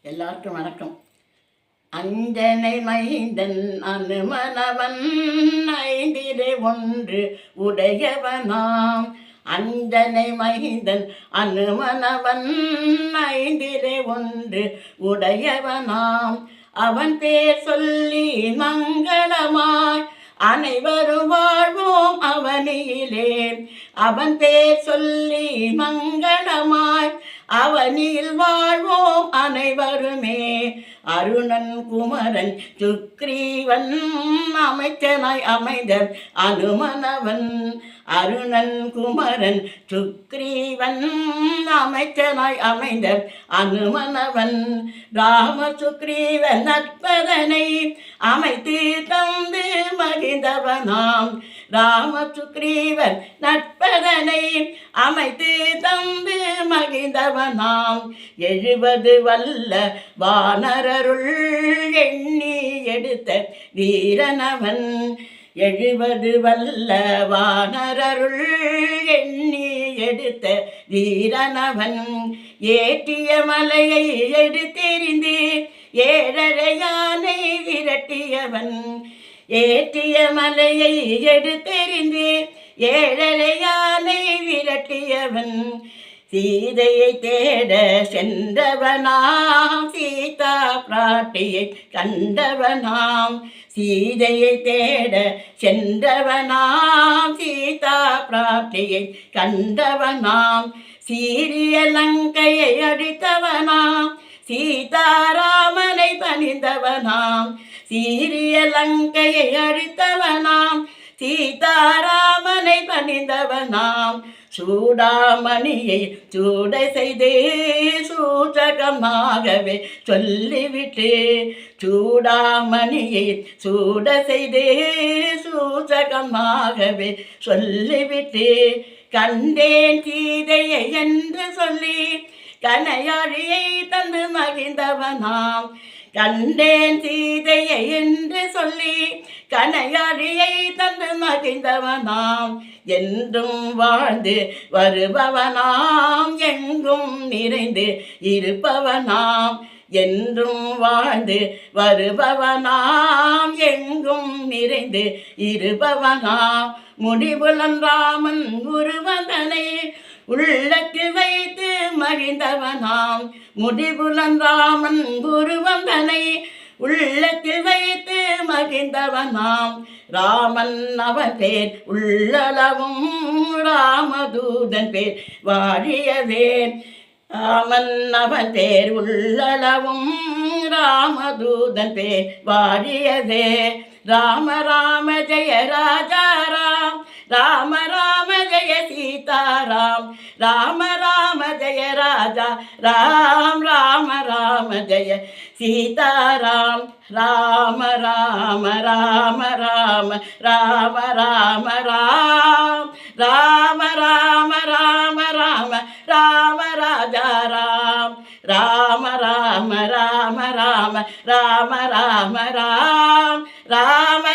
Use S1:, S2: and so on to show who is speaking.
S1: எல்லாருக்கும் வணக்கம். அஞ்சனை மைந்தன் அனுமனவன் ஐந்திலே ஒன்று உடையவனாம். அஞ்சனை மைந்தன் அனுமனவன் ஐந்திலே ஒன்று உடையவனாம். அவன் பேர் சொல்லி மங்களமாய் அனைவரும் வாழ்வோம் அவனியிலே. அவன் பேர் சொல்லி மங்களமாய் அவனில் வாழ்வோம் அனைவருமே. அருணன் குமரன் சுக்ரீவன் அமைச்சனாய் அமைந்த அனுமனவன். அருணன் குமரன் சுக்ரீவன் அமைச்சனாய் அமைந்த அனுமனவன். ராம சுக்ரீவன் நட்பதனை அமைத்து தந்து மகிழ்ந்தவனாம். ராம சுக்ரீவன் நட்பதனை அமைத்து தந்து மகிழ்ந்தவனாம். 70 வல்ல வானரருள் எண்ணி எடுத்த வீரனவன். 70 வல்ல வானரருள் எண்ணி எடுத்த வீரனவன். ஏற்றிய மலையை எடுத்தெறிந்து 7.5 யானை விரட்டியவன். ஏற்றிய மலையை எடுத்தெறிந்து 7.5 யானை விரட்டியவன். சீதையை தேட சென்றவனாம். சீதா பிராட்டியை கண்டவனாம். சீதையை தேட சென்றவனாம். சீதா பிராட்டியை கண்டவனாம். சீரிய லங்கையை அழித்தவனாம். சீதாராமனை பணிந்தவனாம். சீரிய லங்கையை அழித்தவனாம். சீதாராமனை பணிந்தவனாம். சூடாமணியை சூடை செய்து சூச்சகமாகவே சொல்லிவிட்டு. சூடாமணியை சூட செய்து சூச்சகமாகவே சொல்லிவிட்டு. கண்டேன் சீதையை என்று சொல்லி கனையாழியை தந்து மகிழ்ந்தவனாம். கண்டேன் சீதையை என்று சொல்லி கனையாழியை தந்து மகிழ்ந்தவனாம். என்றும் வாழ்ந்து வருபவனாம். எங்கும் நிறைந்து இருப்பவனாம். என்றும் வாழ்ந்து வருபவனாம். எங்கும் நிறைந்து இருப்பவனாம். முடிவுலன் ராமன் உருவதனை உள்ளத்தில் வைத்து மகிழ்ந்தவனாம். முடிவுலன் ராமன் உருவதனை உள்ளத்தில் வைத்து மகிழ்ந்தவனாம். ராமன் அவன் பேர் உள்ளளவும் ராமதூதன் பேர் வாழியவே. ராமன் அவன் பேர் உள்ளளவும் ராமதூதன் பேர் வாழியவே. ராம ராம ஜெய ராஜா ராம். ராம ராம ஜெய சீதாராம். ராம ராம ஜெய ராஜா ராம். ராம ராம ஜெய சீதாராம். ராம ராம ராம ராம ராம ராம ராம். ராம ராம ராம ராம ராம ராஜா ராம். ராம ராம ராம ராம ராம ராம ராம். ராம